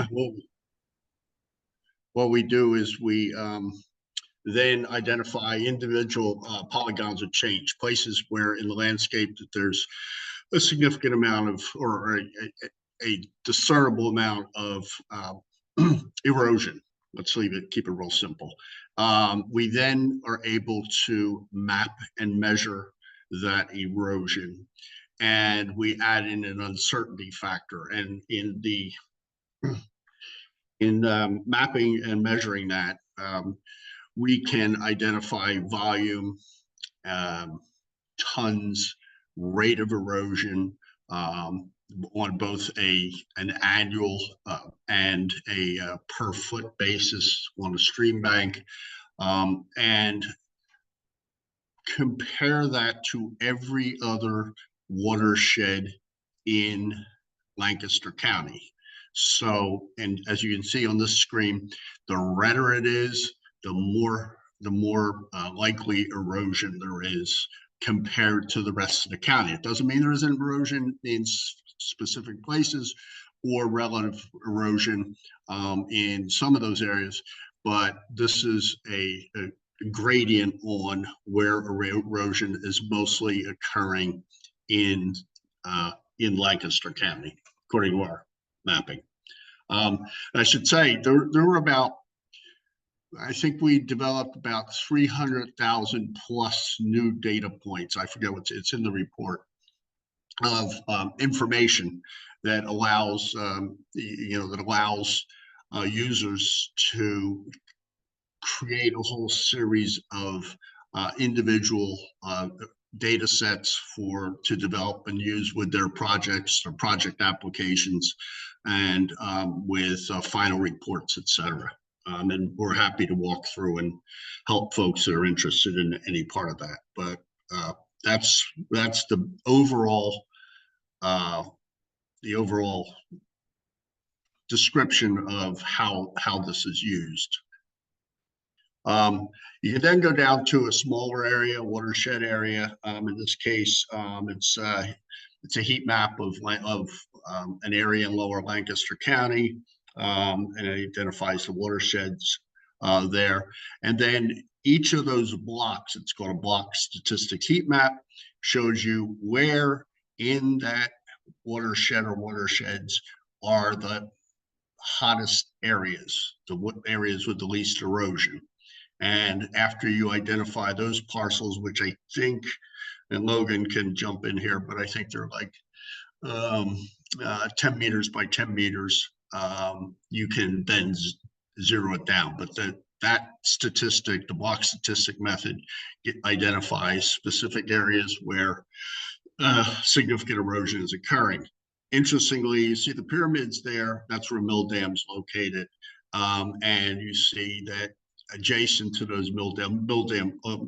what, what we do is we then identify individual polygons of change, places where in the landscape that there's a significant amount of, or a discernible amount of erosion. Let's keep it real simple. We then are able to map and measure that erosion, and we add in an uncertainty factor. And in mapping and measuring that, we can identify volume, tons, rate of erosion, on both an annual and a per foot basis on a stream bank, and compare that to every other watershed in Lancaster County. So, and as you can see on this screen, the redder it is, the more likely erosion there is compared to the rest of the county. It doesn't mean there isn't erosion in specific places or relative erosion in some of those areas, but this is a gradient on where erosion is mostly occurring in Lancaster County, according to our mapping. I should say there were about, I think we developed about 300,000 plus new data points. I forget it's in the report, of information that allows users to create a whole series of individual data sets to develop and use with their projects or project applications, and with final reports, etc. And we're happy to walk through and help folks that are interested in any part of that. But that's the overall description of how this is used. You can then go down to a smaller area, watershed area. In this case, it's a heat map of an area in Lower Lancaster County, and it identifies the watersheds there. And then each of those blocks, it's called a block statistics heat map, shows you where in that watershed or watersheds are the hottest areas, the areas with the least erosion. And after you identify those parcels, which I think, and Logan can jump in here, but I think they're like 10 meters by 10 meters, you can then zero it down. But that statistic, the block statistic method, identifies specific areas where significant erosion is occurring. Interestingly, you see the pyramids there, that's where mill dam's located. And you see that adjacent to those mill dam,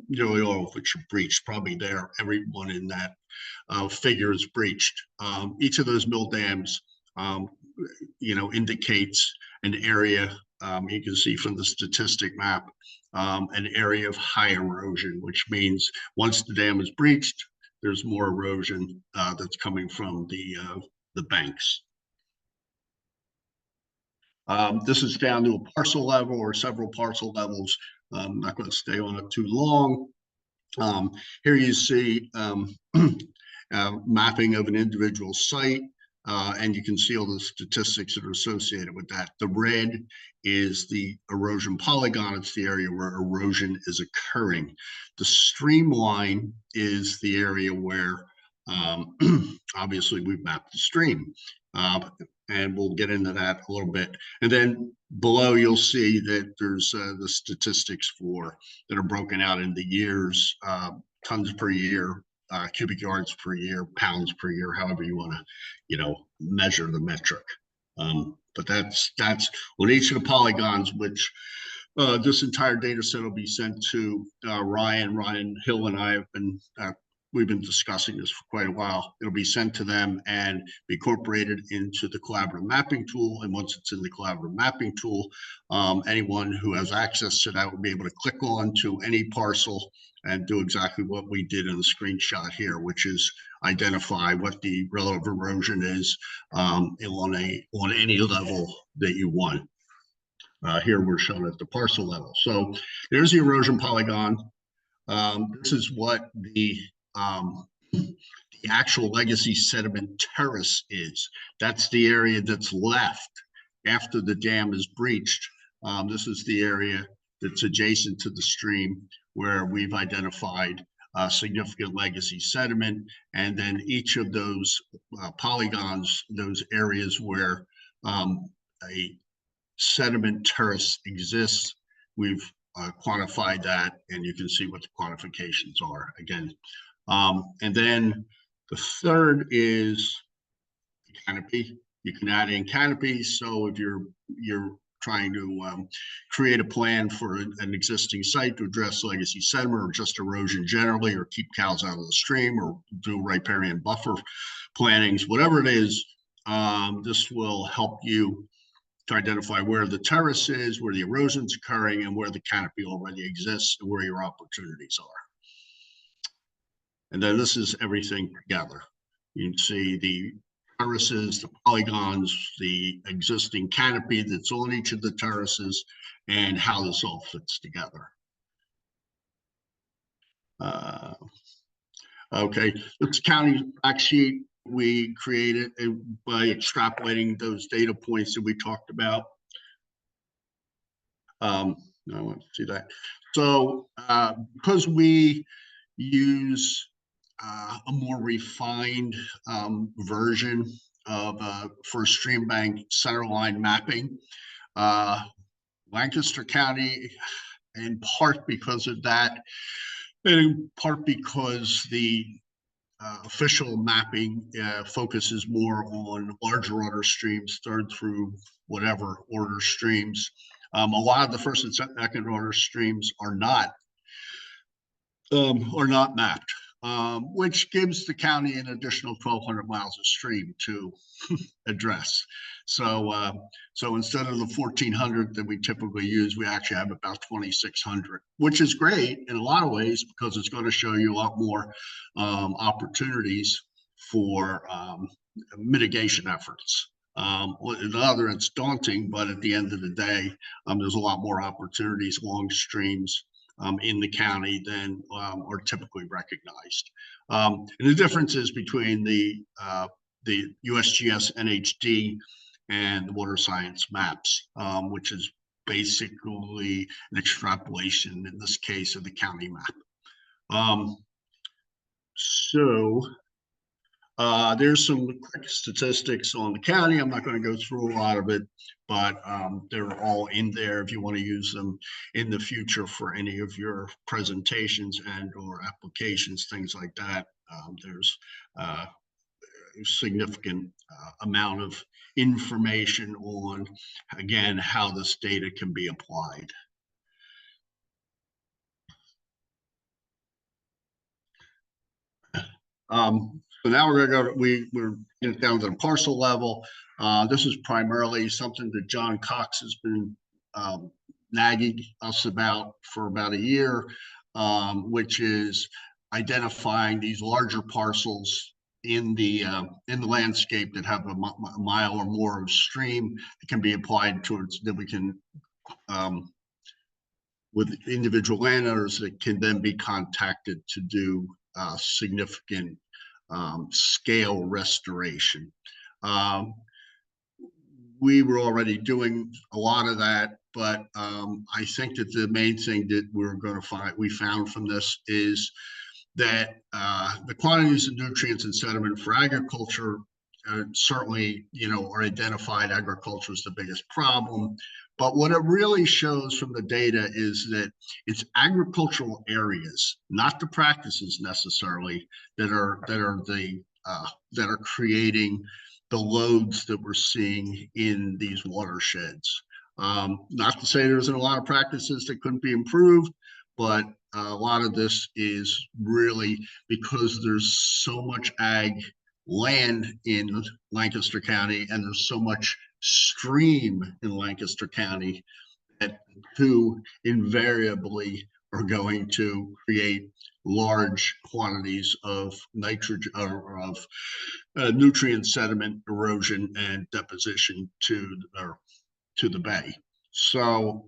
nearly all of which are breached, probably there, everyone in that figure is breached. Each of those mill dams, indicates an area, you can see from the statistic map, an area of high erosion, which means once the dam is breached, there's more erosion that's coming from the banks. This is down to a parcel level or several parcel levels. I'm not going to stay on it too long. Here you see mapping of an individual site, and you can see all the statistics that are associated with that. The red is the erosion polygon. It's the area where erosion is occurring. The streamline is the area where obviously we've mapped the stream. And we'll get into that a little bit. And then below, you'll see that there's the statistics that are broken out into years, tons per year, cubic yards per year, pounds per year, however you want to, measure the metric. But that's on each of the polygons, which this entire data set will be sent to Ryan. Ryan Hill and I have been we've been discussing this for quite a while. It'll be sent to them and be incorporated into the collaborative mapping tool. And once it's in the collaborative mapping tool, anyone who has access to that will be able to click on to any parcel and do exactly what we did in the screenshot here, which is identify what the relative erosion is on any level that you want. Here we're shown at the parcel level. So there's the erosion polygon. This is what the actual legacy sediment terrace is. That's the area that's left after the dam is breached. This is the area that's adjacent to the stream where we've identified significant legacy sediment. And then each of those polygons, those areas where a sediment terrace exists, we've quantified that, and you can see what the quantifications are again. And then the third is canopy. You can add in canopies. So if you're trying to create a plan for an existing site to address legacy sediment or just erosion generally, or keep cows out of the stream, or do riparian buffer plantings, whatever it is, this will help you to identify where the terrace is, where the erosion's occurring, and where the canopy already exists, and where your opportunities are. And then this is everything together. You can see the terraces, the polygons, the existing canopy that's on each of the terraces, and how this all fits together. Okay, this county fact sheet we created by extrapolating those data points that we talked about. I want to see that. So because we use a more refined version of for stream bank centerline mapping, Lancaster County, in part because of that, and in part because the official mapping focuses more on larger order streams, third through whatever order streams. A lot of the first and second order streams are not mapped, which gives the county an additional 1,200 miles of stream to address. So, so instead of the 1,400 that we typically use, we actually have about 2,600, which is great in a lot of ways because it's going to show you a lot more opportunities for mitigation efforts. Another, it's daunting, but at the end of the day, there's a lot more opportunities along streams in the county than are typically recognized. And the differences between the USGS NHD and the water science maps, which is basically an extrapolation, in this case, of the county map. There's some quick statistics on the county. I'm not going to go through a lot of it, but they're all in there if you want to use them in the future for any of your presentations and or applications, things like that. There's a significant amount of information on, again, how this data can be applied. So now we're going to go. We're getting down to the parcel level. This is primarily something that John Cox has been nagging us about for about a year, which is identifying these larger parcels in the landscape that have a mile or more of stream that can be applied towards, that we can with individual landowners that can then be contacted to do significant scale restoration. We were already doing a lot of that, but I think that the main thing that we found from this is that the quantities of nutrients and sediment for agriculture certainly, are identified. Agriculture is the biggest problem. But what it really shows from the data is that it's agricultural areas, not the practices necessarily, that are creating the loads that we're seeing in these watersheds. Not to say there isn't a lot of practices that couldn't be improved, but a lot of this is really because there's so much ag land in Lancaster County and there's so much stream in Lancaster County that two invariably are going to create large quantities of nitrogen or of nutrient sediment erosion and deposition to the bay. So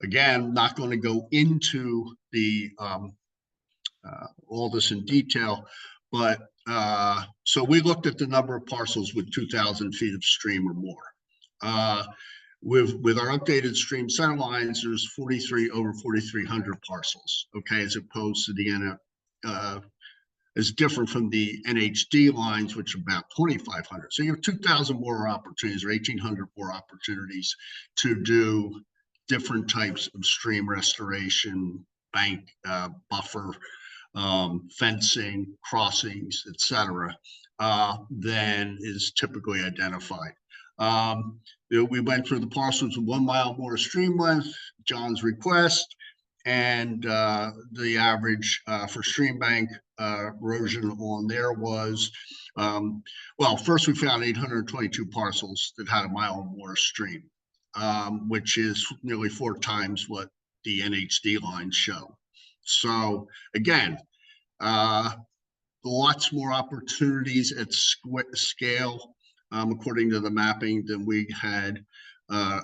again, not going to go into the all this in detail, but so we looked at the number of parcels with 2,000 feet of stream or more. With our updated stream center lines, there's 43 over 4,300 parcels, okay, as opposed to the is different from the NHD lines, which are about 2,500. So you have 2,000 more opportunities or 1,800 more opportunities to do different types of stream restoration, bank buffer, fencing, crossings, etc., than is typically identified. We went through the parcels with 1 mile more stream length, John's request, and the average for stream bank erosion on there was, well, first we found 822 parcels that had 1 mile or more stream, which is nearly 4 times what the NHD lines show. So again, lots more opportunities at scale, according to the mapping, than we had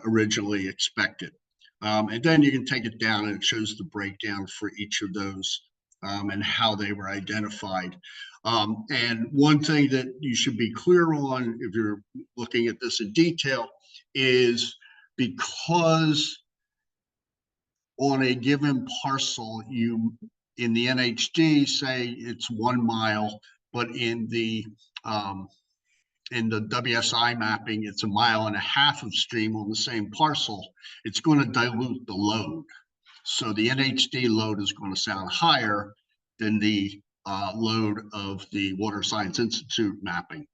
originally expected. And then you can take it down and it shows the breakdown for each of those and how they were identified. And one thing that you should be clear on if you're looking at this in detail is because on a given parcel, you in the NHD say it's 1 mile, but in the WSI mapping, it's 1.5 miles of stream on the same parcel. It's going to dilute the load. So the NHD load is going to sound higher than the load of the Water Science Institute mapping.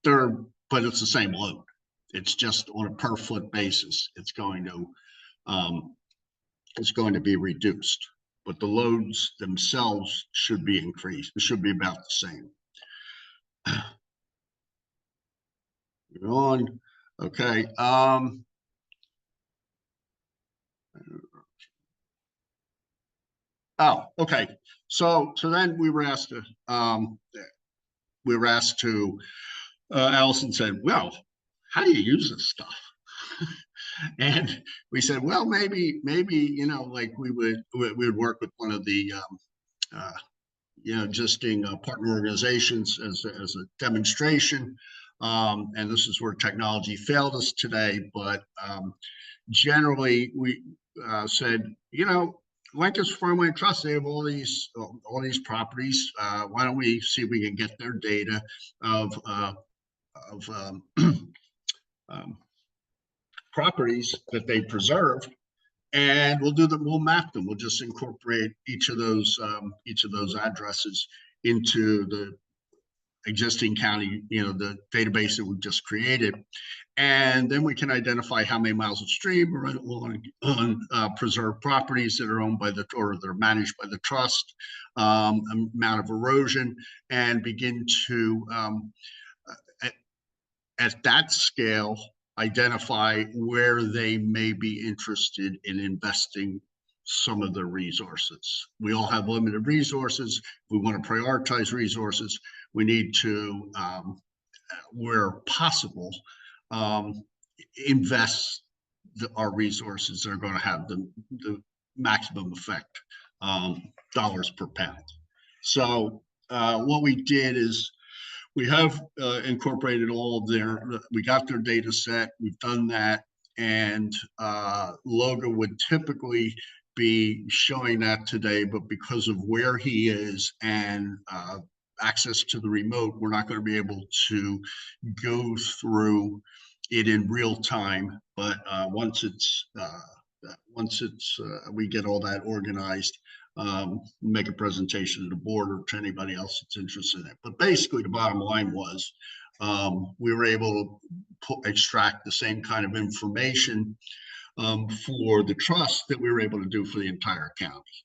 But it's the same load. It's just on a per foot basis. It's going to be reduced, but the loads themselves should be increased. It should be about the same. On. Okay. Oh, okay. So then we were asked to Allison said, well, how do you use this stuff? And we said, well, maybe, like we would work with one of the existing partner organizations as a demonstration. And this is where technology failed us today. But generally, we said, Lancaster Farmland Trust, they have all these properties. Why don't we see if we can get their data of properties that they preserve, and we'll map them. We'll just incorporate each of those addresses into the existing county, the database that we've just created. And then we can identify how many miles of stream are on preserved properties that are owned by or they're managed by the trust, amount of erosion, and begin to, at that scale, identify where they may be interested in investing some of their resources. We all have limited resources. We want to prioritize resources. We need to, where possible, invest our resources that are going to have the maximum effect, dollars per pound. So what we did is we have incorporated all of we got their data set, we've done that, and Loga would typically be showing that today, but because of where he is and access to the remote, we're not going to be able to go through it in real time. But once we get all that organized, make a presentation to the board or to anybody else that's interested in it. But basically, the bottom line was we were able to extract the same kind of information for the trust that we were able to do for the entire county.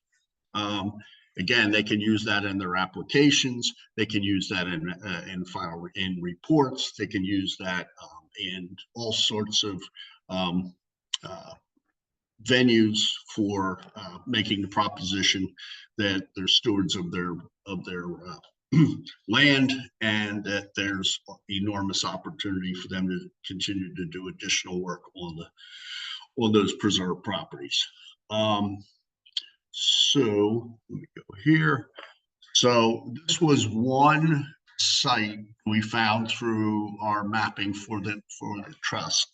Again, they can use that in their applications. They can use that in reports. They can use that in all sorts of venues for making the proposition that they're stewards of their land, and that there's enormous opportunity for them to continue to do additional work on those preserved properties. So let me go here. So this was one site we found through our mapping for the trust.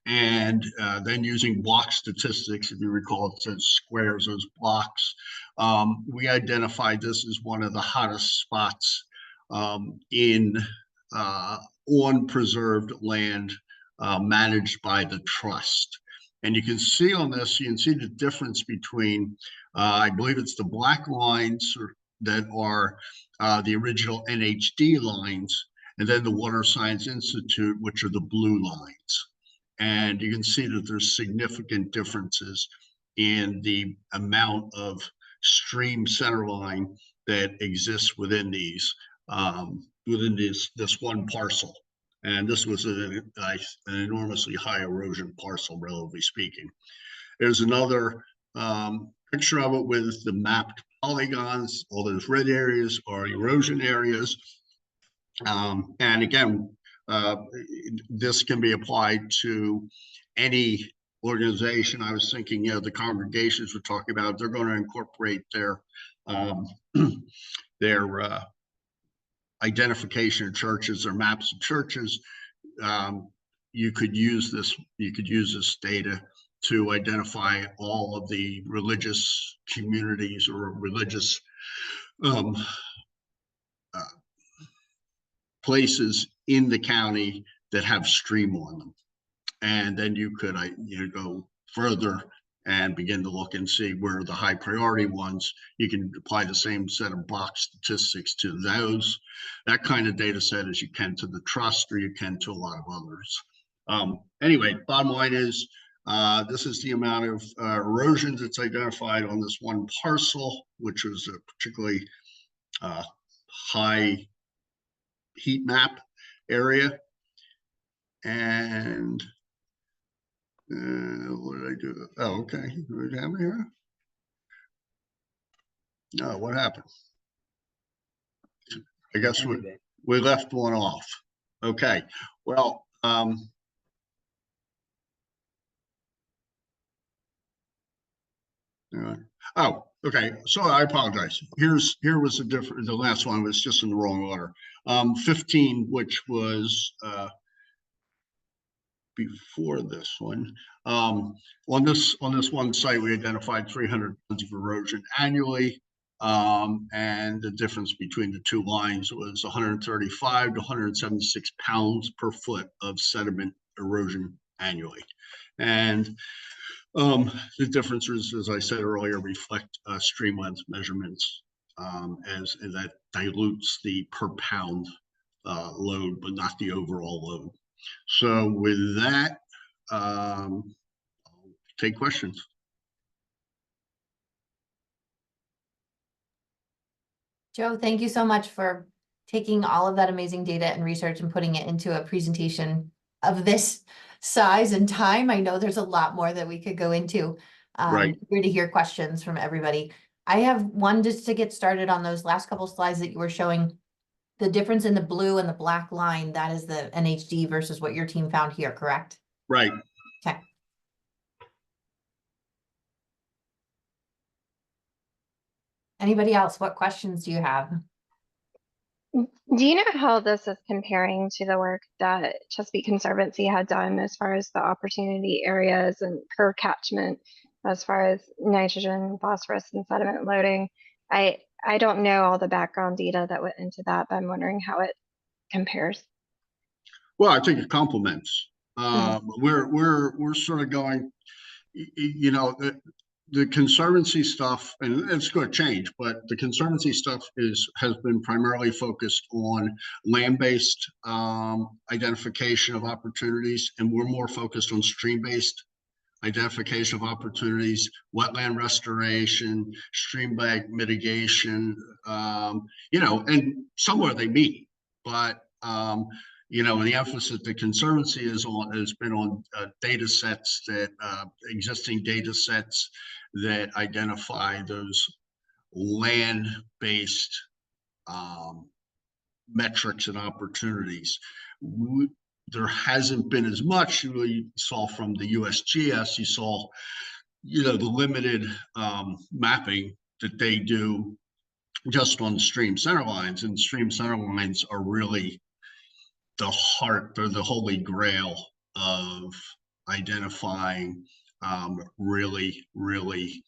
And then using block statistics, if you recall, it says squares as blocks. We identified this as one of the hottest spots in on preserved land managed by the trust. And you can see on this, you can see the difference between, I believe it's the black lines that are the original NHD lines, and then the Water Science Institute, which are the blue lines. And you can see that there's significant differences in the amount of stream centerline that exists within these, within this one parcel. And this was an enormously high erosion parcel, relatively speaking. There's another picture of it with the mapped polygons. All those red areas are erosion areas. And again, this can be applied to any organization. I was thinking, the congregations we're talking about, they're going to incorporate their identification of churches or maps of churches. You could use this data to identify all of the religious communities or religious places in the county that have stream on them. And then you could go further and begin to look and see where the high priority ones, you can apply the same set of box statistics to those, that kind of data set as you can to the trust, or you can to a lot of others. Anyway, bottom line is, this is the amount of erosion that's identified on this one parcel, which was a particularly high heat map area. And what did I do? Oh, okay. What happened here? No, what happened? I guess we left one off. Okay. Well, oh, okay. So I apologize. Here was the last one was just in the wrong order. 15, which was before this one. On this one site, we identified 300 tons of erosion annually. And the difference between the two lines was 135 to 176 pounds per foot of sediment erosion annually. And the differences, as I said earlier, reflect stream length measurements, as that dilutes the per pound load, but not the overall load. So with that, I'll take questions. Joe, thank you so much for taking all of that amazing data and research and putting it into a presentation of this size and time. I know there's a lot more that we could go into. Right. Here to hear questions from everybody. I have one just to get started on those last couple slides that you were showing. The difference in the blue and the black line, that is the NHD versus what your team found here, correct? Right. Okay. Anybody else? What questions do you have? Do you know how this is comparing to the work that Chesapeake Conservancy had done as far as the opportunity areas and per catchment, as far as nitrogen, phosphorus, and sediment loading? I don't know all the background data that went into that, but I'm wondering how it compares. Well, I think it complements. We're sort of going, the Conservancy stuff, and it's going to change, but the Conservancy stuff has been primarily focused on land-based identification of opportunities, and we're more focused on stream-based identification of opportunities, wetland restoration, stream bank mitigation, you know, and somewhere they meet. But, you know, and the emphasis the Conservancy has been on data sets that, existing data sets that identify those land-based metrics and opportunities. There hasn't been as much. You saw from the USGS, you saw, you know, the limited mapping that they do just on stream center lines, and stream center lines are really the heart, they're the holy grail of identifying really, really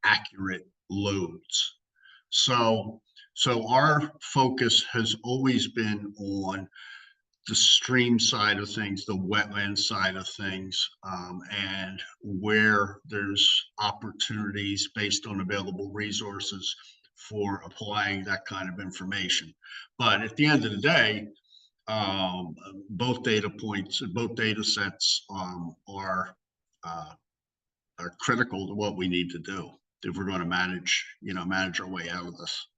accurate loads. So our focus has always been on the stream side of things, the wetland side of things, and where there's opportunities based on available resources for applying that kind of information. But at the end of the day, both data points, both data sets are critical to what we need to do if we're going to manage our way out of this.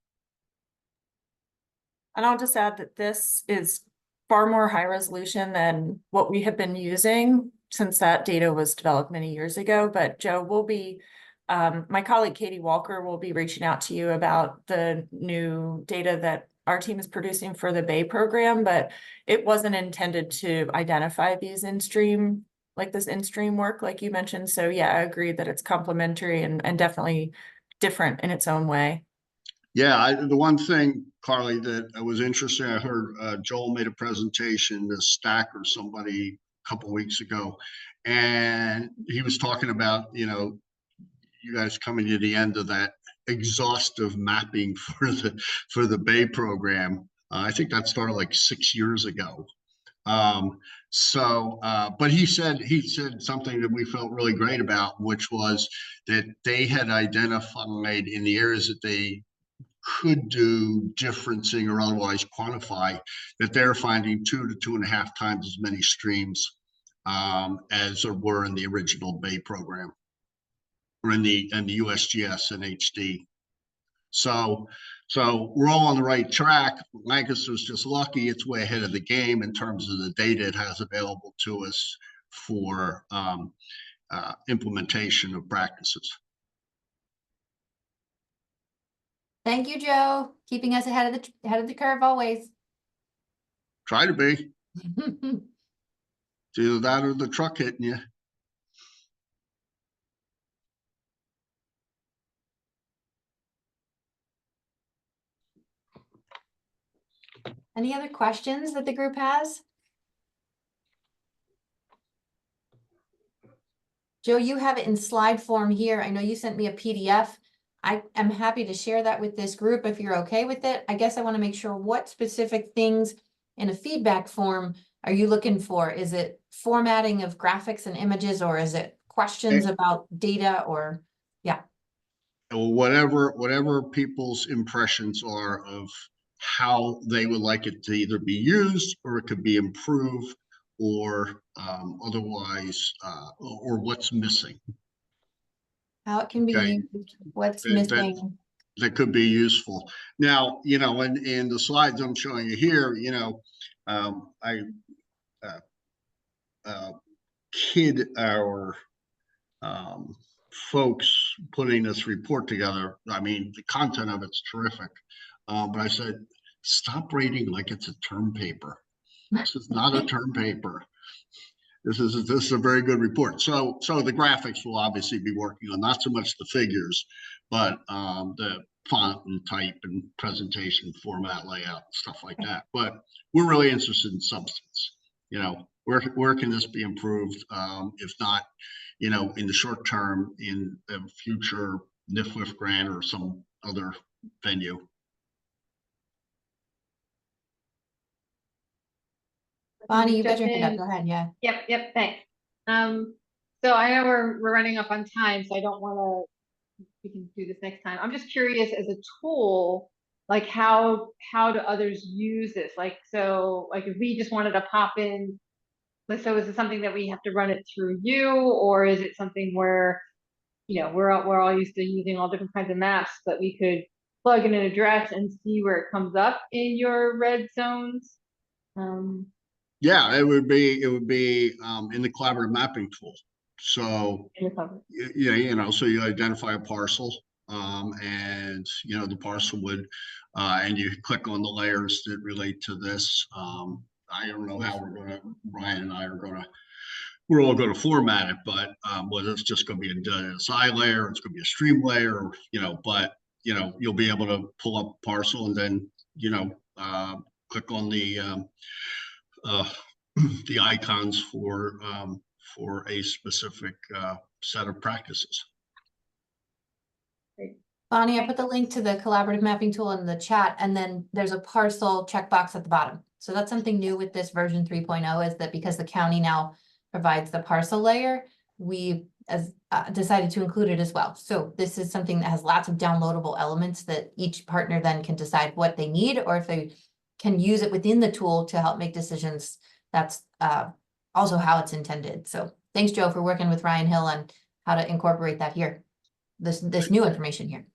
And I'll just add that this is far more high resolution than what we have been using since that data was developed many years ago. But Joe, will be, my colleague Katie Walker will be reaching out to you about the new data that our team is producing for the Bay program, but it wasn't intended to identify these in-stream, like this in-stream work, like you mentioned. So yeah, I agree that it's complementary and definitely different in its own way. Yeah, the one thing, Carly, that was interesting, I heard Joel made a presentation to Stack or somebody a couple weeks ago, and he was talking about, you know, you guys coming to the end of that exhaustive mapping for the Bay program. I think that started like 6 years ago. But he said something that we felt really great about, which was that they had identified in the areas that they could do differencing or otherwise quantify, that they're finding 2 to 2.5 times as many streams as there were in the original Bay program or in the USGS and HD. So we're all on the right track. Lancaster's just lucky; it's way ahead of the game in terms of the data it has available to us for implementation of practices. Thank you, Joe. Keeping us ahead of the curve always. Try to be. It's either that or the truck hitting you. Any other questions that the group has? Joe, you have it in slide form here. I know you sent me a PDF. I am happy to share that with this group if you're okay with it. I guess I want to make sure what specific things in a feedback form are you looking for? Is it formatting of graphics and images, or is it questions about data, or yeah? Whatever people's impressions are of how they would like it to either be used, or it could be improved, or otherwise, or what's missing. How it can be used, what's missing. That could be useful. Now, you know, in the slides I'm showing you here, you know, I kid our folks putting this report together. I mean, the content of it's terrific. But I said, stop rating like it's a term paper. This is not a term paper. This is a very good report. So the graphics will obviously be working on, not so much the figures, but the font and type and presentation format, layout, stuff like that. But we're really interested in substance. You know, where can this be improved? If not, you know, in the short term, in a future Nfwf grant or some other venue. Bonnie, you got your hand up. Go ahead. Yeah. Yep. Thanks. So I know we're running up on time, so I don't want to. We can do this next time. I'm just curious, as a tool, like how do others use this? Like, so like if we just wanted to pop in So is it something that we have to run it through you, or is it something where, we're all used to using all different kinds of maps, but we could plug in an address and see where it comes up in your red zones? Yeah, it would be in the collaborative mapping tool. So In the cover. yeah, so you identify a parcel, and the parcel would, and you click on the layers that relate to this. I don't know how Ryan and I we're all gonna format it, but whether it's just gonna be a side layer, it's gonna be a stream layer, but you'll be able to pull up parcel and then click on uh, the icons for a specific set of practices. Bonnie, I put the link to the collaborative mapping tool in the chat, and then there's a parcel checkbox at the bottom. So that's something new with this version 3.0, is that because the county now provides the parcel layer, we decided to include it as well. So this is something that has lots of downloadable elements that each partner then can decide what they need, or if they can use it within the tool to help make decisions. That's also how it's intended. So thanks, Joe, for working with Ryan Hill on how to incorporate that here, this new information here.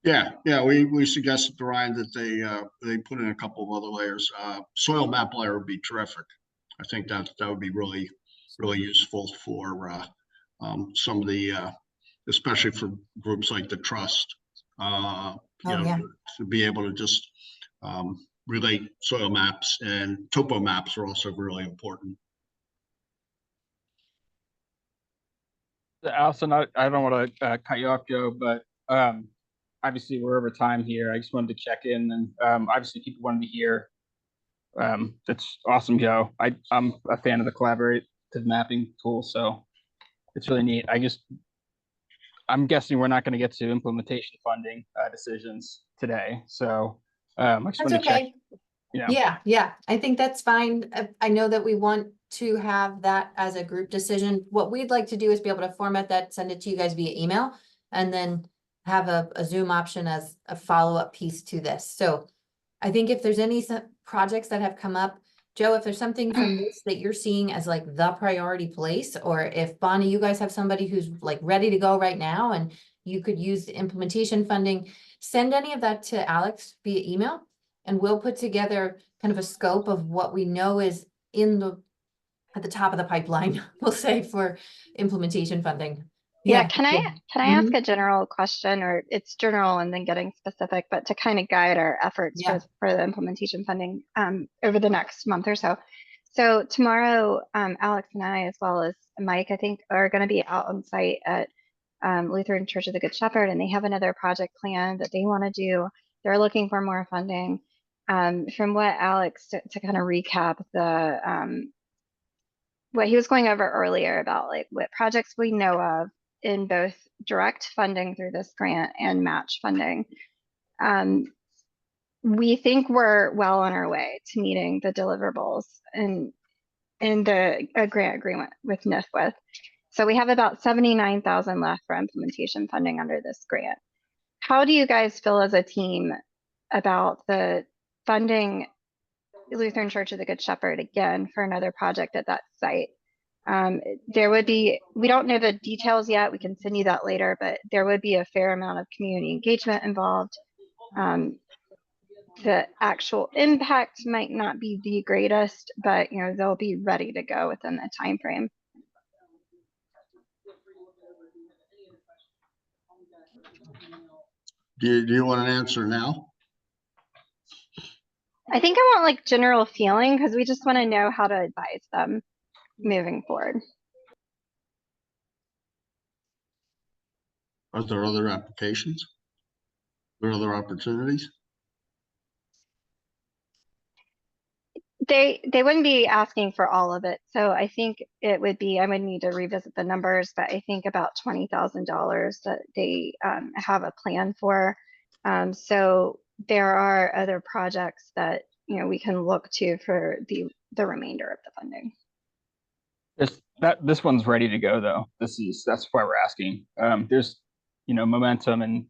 Yeah, we suggested to Ryan that they put in a couple of other layers. Soil map layer would be terrific. I think that would be really useful for some of the especially for groups like the trust. To be able to just relate soil maps, and topo maps are also really important. Allison, I don't want to cut you off, Joe, but obviously we're over time here. I just wanted to check in, and obviously people wanted to hear. That's awesome, Joe. I'm a fan of the collaborative mapping tool, so it's really neat. I'm guessing we're not going to get to implementation funding decisions today, so I just That's wanted to check. okay. Yeah, I think that's fine. I know that we want to have that as a group decision. What we'd like to do is be able to format that, send it to you guys via email, and then have a Zoom option as a follow-up piece to this. So I think if there's any projects that have come up, Joe, if there's something from this that you're seeing as like the priority place, or if Bonnie, you guys have somebody who's like ready to go right now and you could use the implementation funding, send any of that to Alex via email, and we'll put together kind of a scope of what we know is at the top of the pipeline, we'll say, for implementation funding. Yeah, can I ask Mhm. a general question, or it's general and then getting specific, but to kind of guide our efforts for the implementation funding over the next month or so. So tomorrow, Alex and I, as well as Mike, I think, are going to be out on site at Lutheran Church of the Good Shepherd, and they have another project plan that they want to do. They're looking for more funding. From what Alex, to kind of recap the what he was going over earlier about like what projects we know of in both direct funding through this grant and match funding. We think we're well on our way to meeting the deliverables in the grant agreement with Nfwf. So we have about 79,000 left for implementation funding under this grant. How do you guys feel as a team about the funding Lutheran Church of the Good Shepherd again for another project at that site? There would be, we don't know the details yet, we can send you that later, but there would be a fair amount of community engagement involved. The actual impact might not be the greatest, but they'll be ready to go within the time frame. Do you want an answer now? I think I want like general feeling, because we just want to know how to advise them moving forward. Are there other applications? Are there other opportunities? They wouldn't be asking for all of it. So I think it would be, I would need to revisit the numbers, but I think about $20,000 that they have a plan for. So there are other projects that we can look to for the remainder of the funding. This one's ready to go though. That's why we're asking. There's momentum and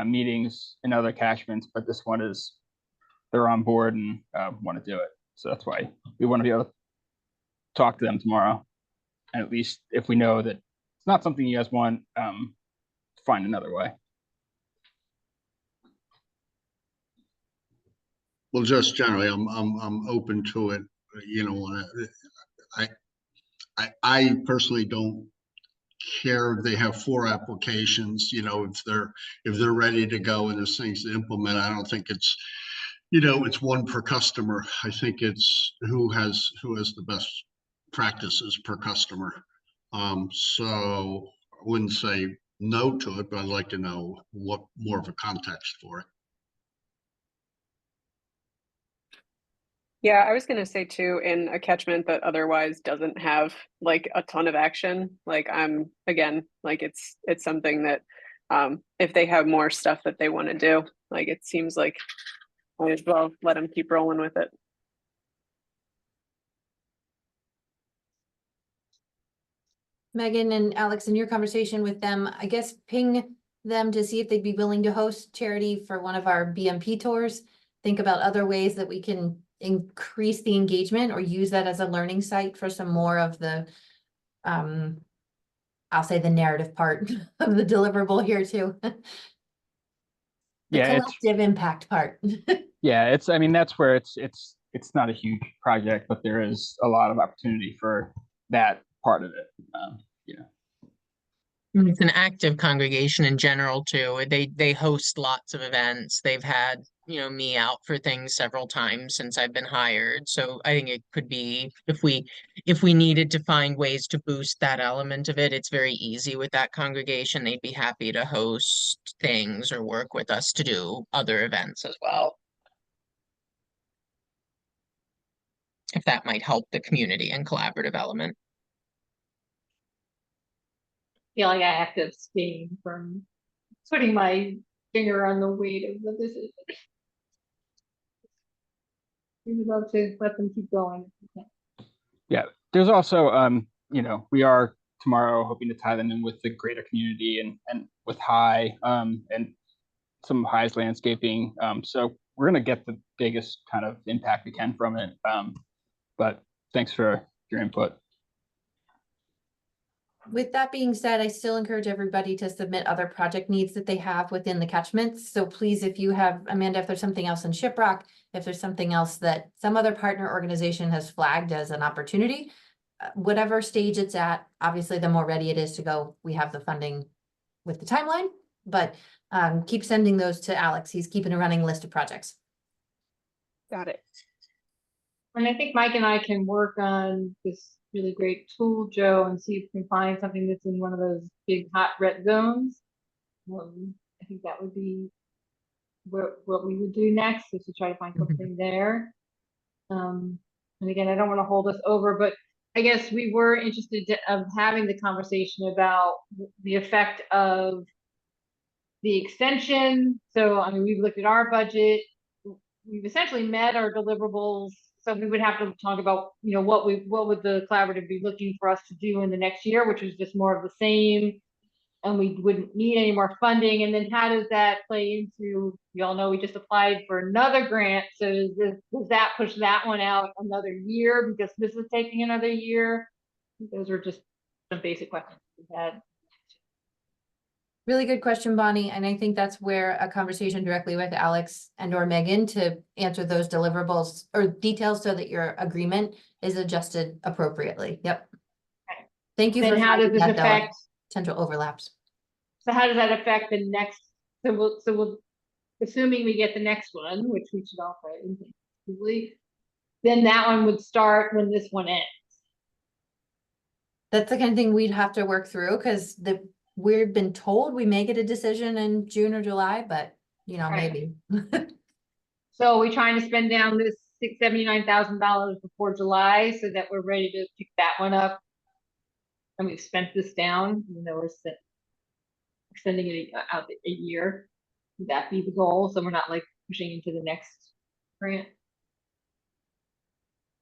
meetings and other catchments, but this one is, they're on board and want to do it. So that's why we want to be able to talk to them tomorrow. And at least if we know that it's not something you guys want, find another way. Well, just generally, I'm open to it. You know, I personally don't care if they have 4 applications. You know, if they're ready to go and there's things to implement, I don't think it's, you know, it's one per customer. I think it's who has the best practices per customer. So I wouldn't say no to it, but I'd like to know what more of a context for it. Yeah, I was gonna say too, in a catchment that otherwise doesn't have like a ton of action, like I'm again, like it's something that if they have more stuff that they want to do, like it seems like might as well let them keep rolling with it. Megan and Alex, in your conversation with them, I guess ping them to see if they'd be willing to host Charity for one of our BMP tours. Think about other ways that we can increase the engagement or use that as a learning site for some more of the, I'll say the narrative part of the deliverable here too. The Yeah, collective impact part. yeah, I mean, that's where it's not a huge project, but there is a lot of opportunity for that part of it. You know. It's an active congregation in general too. They host lots of events. They've had, you know, me out for things several times since I've been hired. So I think it could be if we needed to find ways to boost that element of it, it's very easy with that congregation. They'd be happy to host things or work with us to do other events as well. If that might help the community and collaborative element. Feel like I have to abstain from putting my finger on the weight of the decision. We would love to let them keep going. Yeah, there's also you know, we are tomorrow hoping to tie them in with the greater community and with High and some of High's landscaping. So we're gonna get the biggest kind of impact we can from it. But thanks for your input. With that being said, I still encourage everybody to submit other project needs that they have within the catchments. So please, if you have, Amanda, if there's something else in Shiprock, if there's something else that some other partner organization has flagged as an opportunity, whatever stage it's at, obviously the more ready it is to go, we have the funding with the timeline, but keep sending those to Alex. He's keeping a running list of projects. Got it. And I think Mike and I can work on this really great tool, Joe, and see if we can find something that's in one of those big hot red zones. I think that would be what we would do next, is to try to find something there. And again, I don't want to hold us over, but I guess we were interested of having the conversation about the effect of the extension. So, I mean, we've looked at our budget. We've essentially met our deliverables. So we would have to talk about, you know, what would the collaborative be looking for us to do in the next year, which was just more of the same, and we wouldn't need any more funding. And then how does that play into, you all know we just applied for another grant. So does that push that one out another year because this is taking another year? Those are just some basic questions we had. Really good question, Bonnie. And I think that's where a conversation directly with Alex and or Megan to answer those deliverables or details so that your agreement is adjusted appropriately. Yep. Okay. Thank you Then for how does flagging this that, though, affect? potential overlaps. So how does that affect the next? So we'll assuming we get the next one, which we should also, then that one would start when this one ends. That's the kind of thing we'd have to work through because we've been told we may get a decision in June or July, but you know, Right. maybe. So we're trying to spend down this $79,000 before July so that we're ready to pick that one up. And we've spent this down, even though we're extending it out a year. Would that be the goal? So we're not like pushing into the next grant.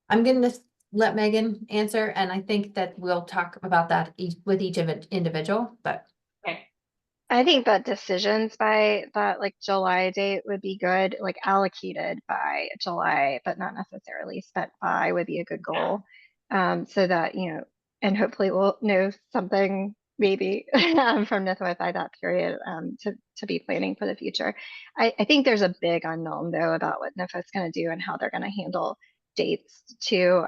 I'm gonna let Megan answer, and I think that we'll talk about that with each of it individual, but. Okay. I think that decisions by that like July date would be good, like allocated by July, but not necessarily spent by would be a good goal. So that, you know, and hopefully we'll know something maybe from Nfwf by that period to be planning for the future. I think there's a big unknown though about what Nfwf's going to do and how they're going to handle dates too,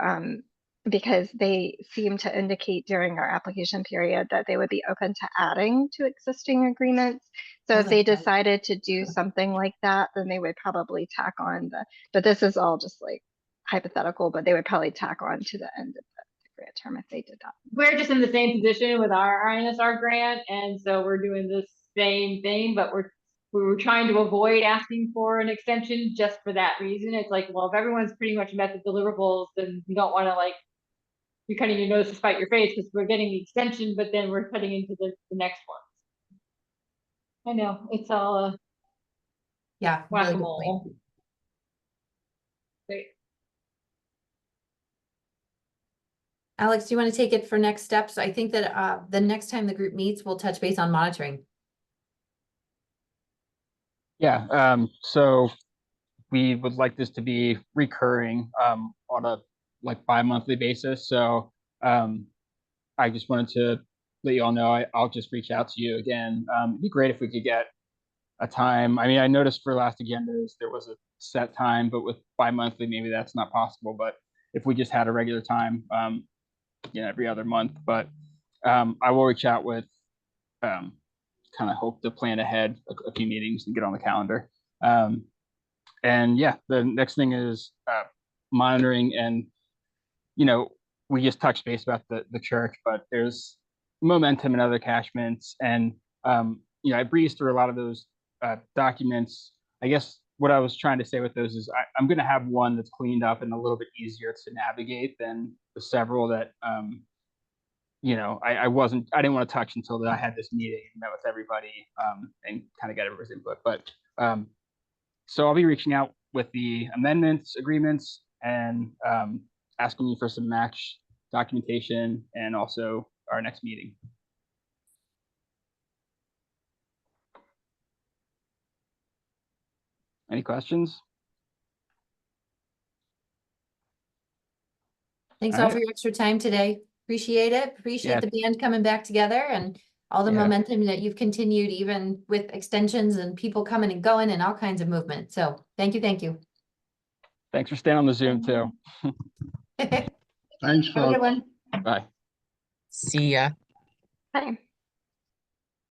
because they seem to indicate during our application period that they would be open to adding to existing agreements. So Oh, if they that's right. decided to do something like that, then they would probably tack on but this is all just like hypothetical, but they would probably tack on to the end of the grant term if they did that. We're just in the same position with our INSR grant, and so we're doing the same thing, but we were trying to avoid asking for an extension just for that reason. It's like, well, if everyone's pretty much met the deliverables, then you don't want to like, you're cutting your nose to spite your face because we're getting the extension, but then we're cutting into the next one. I know, it's all Yeah. really good point. whack-a-mole. Great. Alex, do you want to take it for next steps? I think that the next time the group meets, we'll touch base on monitoring. Yeah, so we would like this to be recurring on a like bi-monthly basis. So I just wanted to let you all know I'll just reach out to you again. It'd be great if we could get a time. I mean, I noticed for last agendas there was a set time, but with bi-monthly maybe that's not possible. But if we just had a regular time, you know, every other month. But I will reach out with kind of hope to plan ahead a few meetings and get on the calendar. And yeah, the next thing is monitoring, and you know, we just touched base about the church, but there's momentum in other catchments, and you know, I breezed through a lot of those documents. I guess what I was trying to say with those is I'm going to have one that's cleaned up and a little bit easier to navigate than the several that you know, I didn't want to touch until I had this meeting and met with everybody and kind of get everybody's input. But so I'll be reaching out with the amendments, agreements, and asking you for some match documentation and also our next meeting. Any questions? Thanks All all right. for your extra time today. Appreciate it. Appreciate Yeah. the band coming back together and all the Yeah. momentum that you've continued, even with extensions and people coming and going and all kinds of movement. So thank you. Thank you. Thanks for staying on the Zoom too. Have Thanks, a good folks. one. Bye. See ya. Hi.